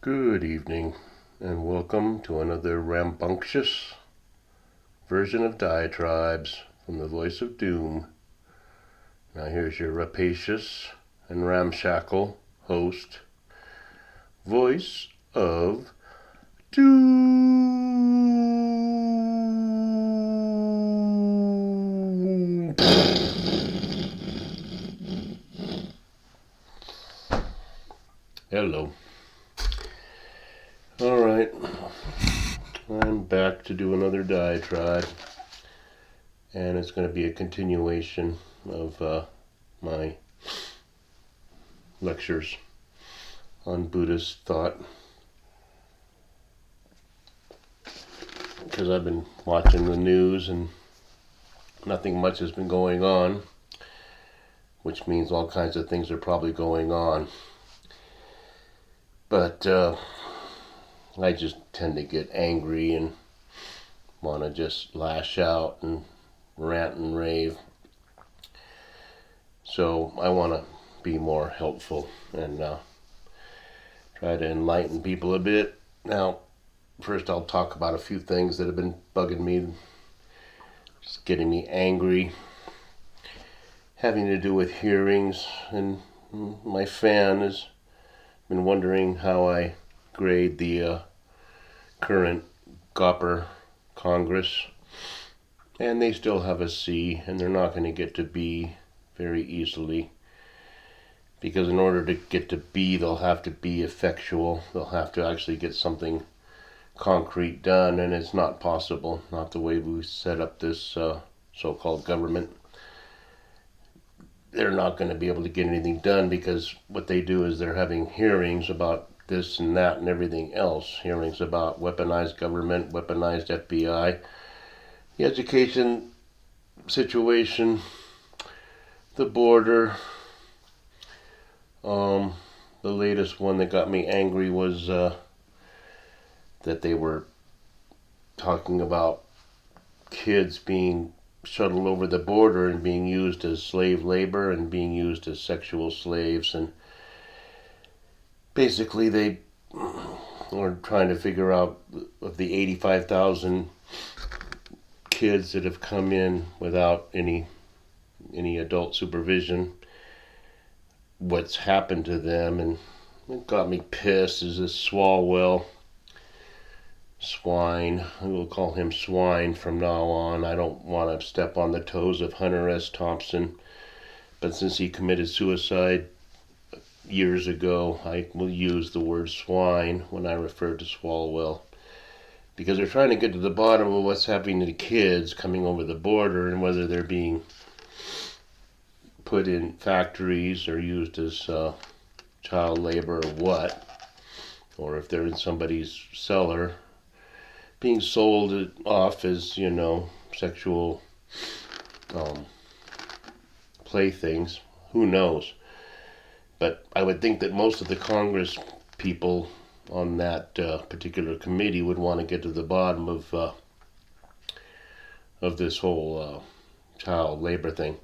Good evening, and welcome to another rambunctious version of Diatribes from the Voice of Doom. Now here's your rapacious and ramshackle host, Voice of Doom. Hello. Alright, I'm back to do another diatribe, and it's going to be a continuation of my lectures on Buddhist thought, because I've been watching the news and nothing much has been going on, which means all kinds of things are probably going on. But I just tend to get angry and want to just lash out and rant and rave. So I want to be more helpful and try to enlighten people a bit. Now, first I'll talk about a few things that have been bugging me, just getting me angry, having to do with hearings. And my fan has been wondering how I grade the current Gopper Congress, and they still have a C, and they're not going to get to B very easily, because in order to get to B, they'll have to be effectual. They'll have to actually get something concrete done, and it's not possible, not the way we set up this so-called government. They're not going to be able to get anything done, because what they do is they're having hearings about this and that and everything else. Hearings about weaponized government, weaponized FBI, the education situation, the border. The latest one that got me angry was that they were talking about kids being shuttled over the border and being used as slave labor and being used as sexual slaves, and basically they are trying to figure out, of the 85,000 kids that have come in without any adult supervision, what's happened to them. And it got me pissed is this Swalwell swine. I will call him swine from now on. I don't want to step on the toes of Hunter S. Thompson, but since he committed suicide years ago, I will use the word swine when I refer to Swalwell, because they're trying to get to the bottom of what's happening to the kids coming over the border, and whether they're being put in factories or used as child labor or what, or if they're in somebody's cellar being sold off as, sexual playthings. Who knows? But I would think that most of the Congress people on that particular committee would want to get to the bottom of this whole child labor thing.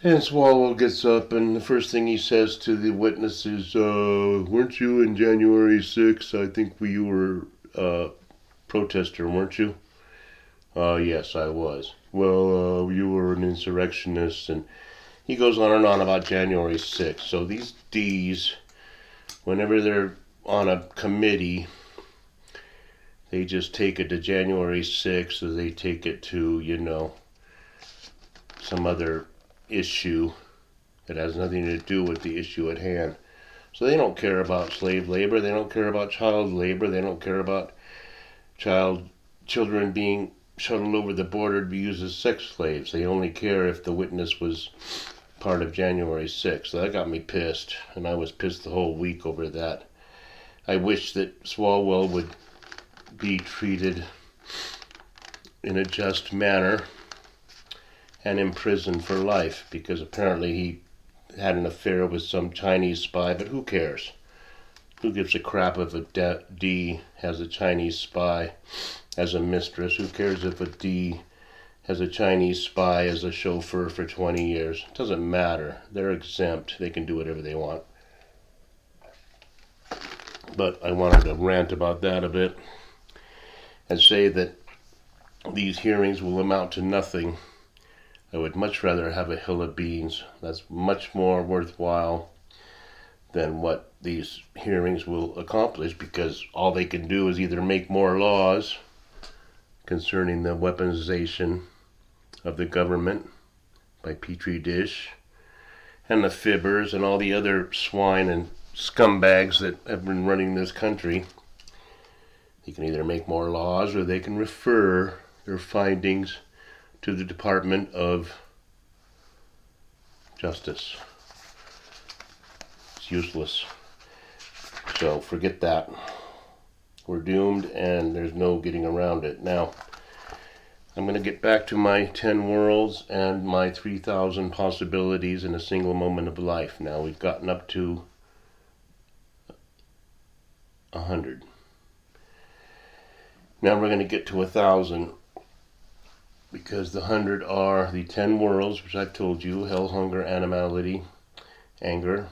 And Swalwell gets up, and the first thing he says to the witnesses, weren't you in January 6th? I think you were a protester, weren't you? Yes, I was. Well, you were an insurrectionist, and he goes on and on about January 6th. So these D's, whenever they're on a committee, they just take it to January 6th, or they take it to, some other issue that has nothing to do with the issue at hand. So they don't care about slave labor, they don't care about child labor, they don't care about children being shuttled over the border to be used as sex slaves. They only care if the witness was part of January 6th. So that got me pissed, and I was pissed the whole week over that. I wish that Swalwell would be treated in a just manner and imprisoned for life, because apparently he had an affair with some Chinese spy, but who cares? Who gives a crap if a D has a Chinese spy as a mistress? Who cares if a D has a Chinese spy as a chauffeur for 20 years? It doesn't matter. They're exempt. They can do whatever they want. But I wanted to rant about that a bit and say that these hearings will amount to nothing. I would much rather have a hill of beans. That's much more worthwhile than what these hearings will accomplish, because all they can do is either make more laws concerning the weaponization of the government by Petri dish and the fibbers and all the other swine and scumbags that have been running this country. They can either make more laws or they can refer their findings to the Department of Justice. It's useless. So forget that. We're doomed and there's no getting around it. Now, I'm going to get back to my 10 worlds and my 3,000 possibilities in a single moment of life. Now, we've gotten up to 100. Now we're going to get to 1,000, because the 100 are the 10 worlds, which I've told you: hell, hunger, animality, anger,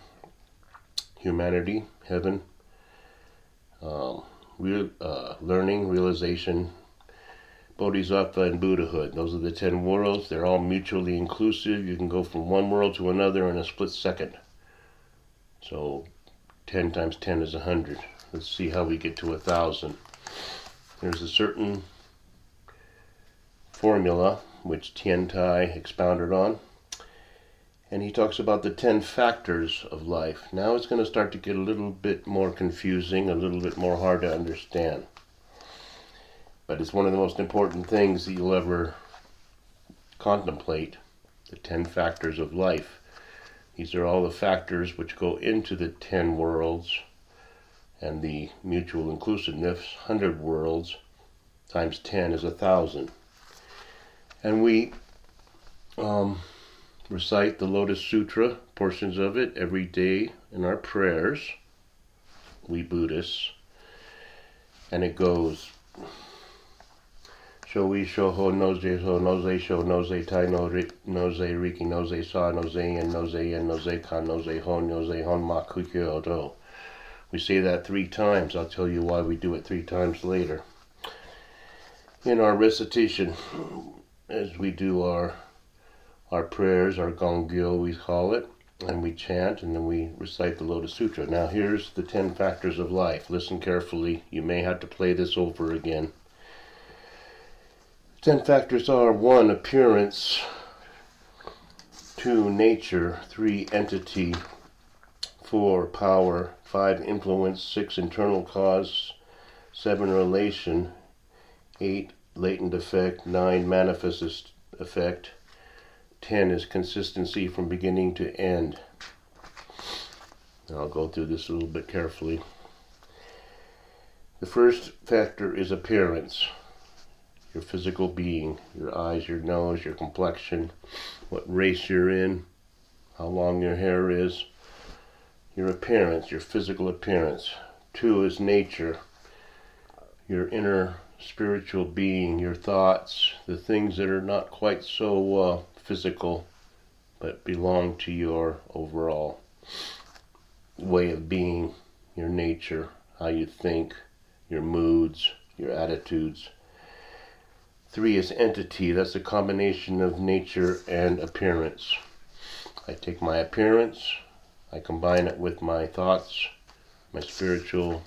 humanity, heaven, learning, realization, bodhisattva, and Buddhahood. Those are the 10 worlds. They're all mutually inclusive. You can go from one world to another in a split second. So 10 times 10 is 100. Let's see how we get to 1,000. There's a certain formula which Tien Tai expounded on, and he talks about the 10 factors of life. Now it's going to start to get a little bit more confusing, a little bit more hard to understand. But it's one of the most important things that you'll ever contemplate, the 10 factors of life. These are all the factors which go into the 10 worlds and the mutual inclusiveness. 100 worlds times 10 is 1,000. And we recite the Lotus Sutra, portions of it, every day in our prayers, we Buddhists. And it goes: Shoi Shoho Noze Ho Noze Sho Noze Tai Noze Riki Noze Sa Noze En Noze En Noze Ka Noze Hon Noze Hon Ma Kukyo Odo. We say that 3 times. I'll tell you why we do it 3 times later. In our recitation, as we do our prayers, our Gongyo we call it, and we chant, and then we recite the Lotus Sutra. Now here's the 10 factors of life. Listen carefully. You may have to play this over again. 10 factors are: 1, appearance; 2, nature; 3, entity; 4, power; 5, influence; 6, internal cause; 7, relation; 8, latent effect; 9, manifest effect; 10 is consistency from beginning to end. I'll go through this a little bit carefully. The first factor is appearance. Your physical being, your eyes, your nose, your complexion, what race you're in, how long your hair is, your appearance, your physical appearance. 2 is nature, your inner spiritual being, your thoughts, the things that are not quite so physical, but belong to your overall way of being, your nature, how you think, your moods, your attitudes. 3 is entity. That's a combination of nature and appearance. I take my appearance, I combine it with my thoughts, my spiritual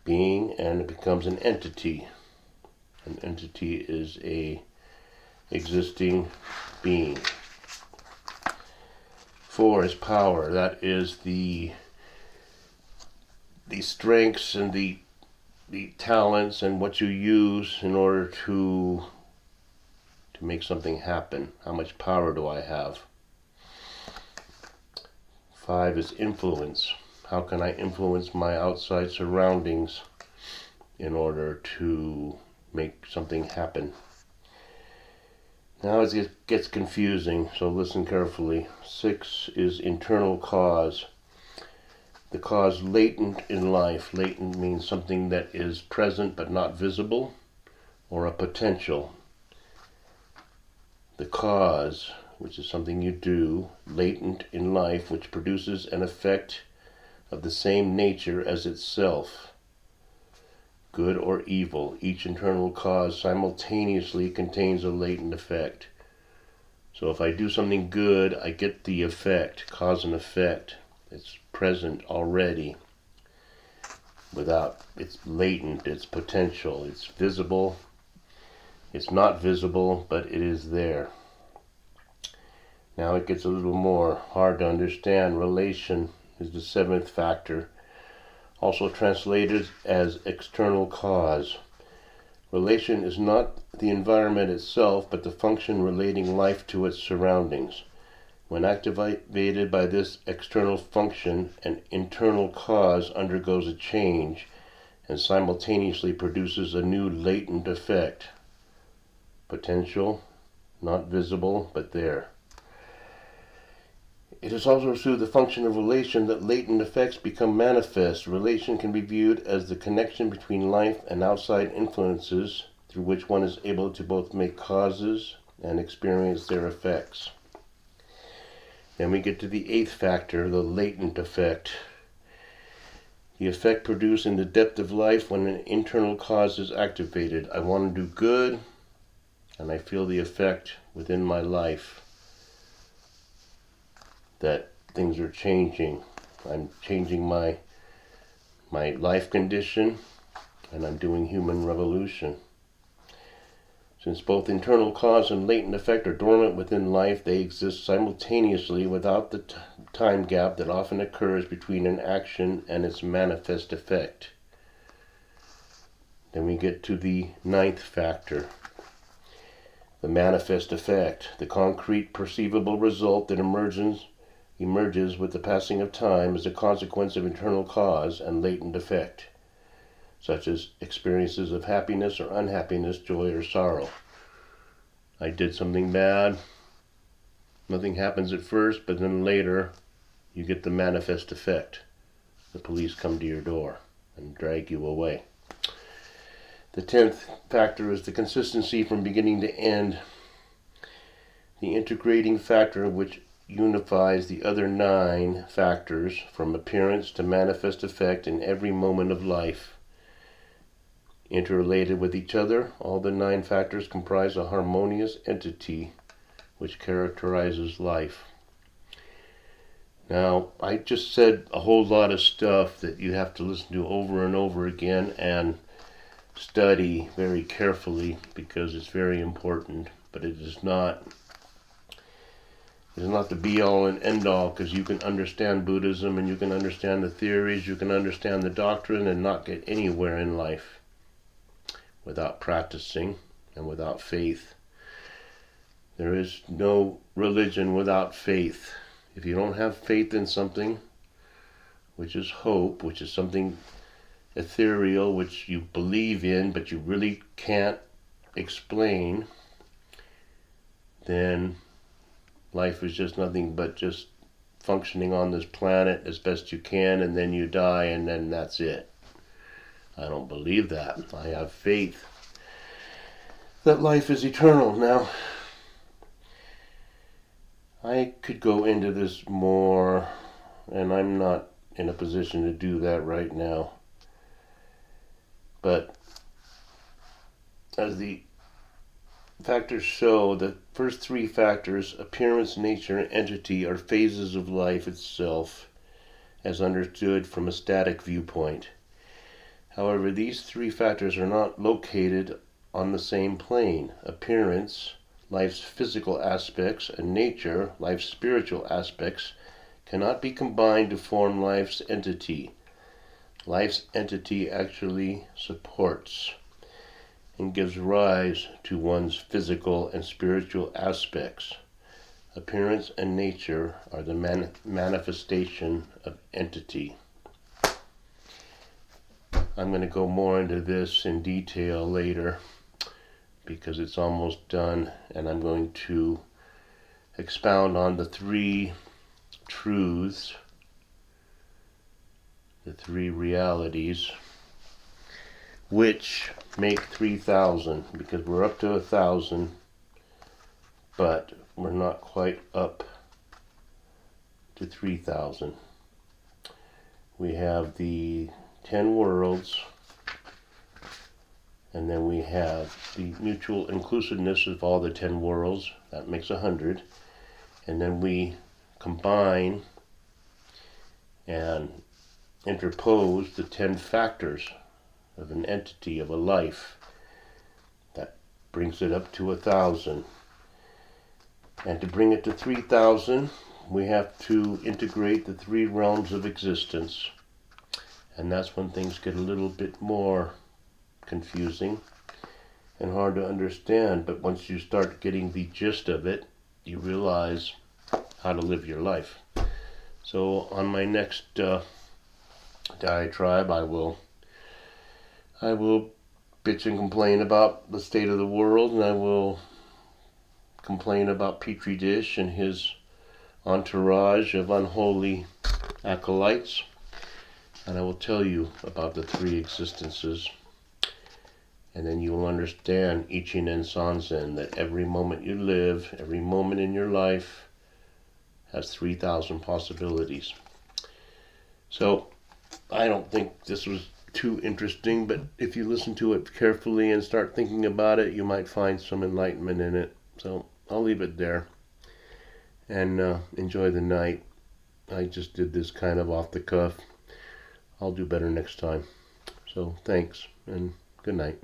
being, and it becomes an entity. An entity is a existing being. 4 is power. That is the strengths and the talents and what you use in order to make something happen. How much power do I have? 5 is influence. How can I influence my outside surroundings in order to make something happen? Now it gets confusing, so listen carefully. 6 is internal cause. The cause latent in life. Latent means something that is present but not visible, or a potential. The cause, which is something you do, latent in life, which produces an effect of the same nature as itself, good or evil. Each internal cause simultaneously contains a latent effect. So if I do something good, I get the effect, cause and effect. It's present already. It's latent, it's potential, it's visible. It's not visible, but it is there. Now it gets a little more hard to understand. Relation is the seventh factor, also translated as external cause. Relation is not the environment itself, but the function relating life to its surroundings. When activated by this external function, an internal cause undergoes a change and simultaneously produces a new latent effect. Potential, not visible, but there. It is also through the function of relation that latent effects become manifest. Relation can be viewed as the connection between life and outside influences through which one is able to both make causes and experience their effects. Then we get to the eighth factor, the latent effect. The effect produced in the depth of life when an internal cause is activated. I want to do good, and I feel the effect within my life that things are changing. I'm changing my life condition, and I'm doing human revolution. Since both internal cause and latent effect are dormant within life, they exist simultaneously without the time gap that often occurs between an action and its manifest effect. Then we get to the ninth factor, the manifest effect, the concrete perceivable result that emerges with the passing of time as a consequence of internal cause and latent effect, such as experiences of happiness or unhappiness, joy or sorrow. I did something bad, nothing happens at first, but then later you get the manifest effect. The police come to your door and drag you away. The 10th factor is the consistency from beginning to end, the integrating factor which unifies the other 9 factors from appearance to manifest effect in every moment of life. Interrelated with each other, all the 9 factors comprise a harmonious entity which characterizes life. Now, I just said a whole lot of stuff that you have to listen to over and over again and study very carefully because it's very important, but it is not the be-all and end-all, because you can understand Buddhism and you can understand the theories, you can understand the doctrine and not get anywhere in life without practicing and without faith. There is no religion without faith. If you don't have faith in something, which is hope, which is something ethereal, which you believe in but you really can't explain, then life is just nothing but just functioning on this planet as best you can, and then you die, and then that's it. I don't believe that. I have faith that life is eternal. Now, I could go into this more, and I'm not in a position to do that right now. But as the factors show, the first 3 factors, appearance, nature, and entity, are phases of life itself, as understood from a static viewpoint. However, these 3 factors are not located on the same plane. Appearance, life's physical aspects, and nature, life's spiritual aspects, cannot be combined to form life's entity. Life's entity actually supports and gives rise to one's physical and spiritual aspects. Appearance and nature are the manifestation of entity. I'm going to go more into this in detail later because it's almost done, and I'm going to expound on the 3 truths, the 3 realities, which make 3,000, because we're up to 1,000, but we're not quite up to 3,000. we have the 10 worlds, and then we have the mutual inclusiveness of all the 10 worlds. That makes 100. And then we combine and interpose the 10 factors of an entity, of a life. That brings it up to 1,000. And to bring it to 3,000, we have to integrate the 3 realms of existence. And that's when things get a little bit more confusing and hard to understand. But once you start getting the gist of it, you realize how to live your life. So on my next diatribe, I will bitch and complain about the state of the world, and I will complain about Petri Dish and his entourage of unholy acolytes, and I will tell you about the 3 existences, and then you will understand Ichinen Sanzen, that every moment you live, every moment in your life has 3,000 possibilities. So I don't think this was too interesting, but if you listen to it carefully and start thinking about it, you might find some enlightenment in it. So I'll leave it there and enjoy the night. I just did this kind of off the cuff. I'll do better next time. So thanks and good night.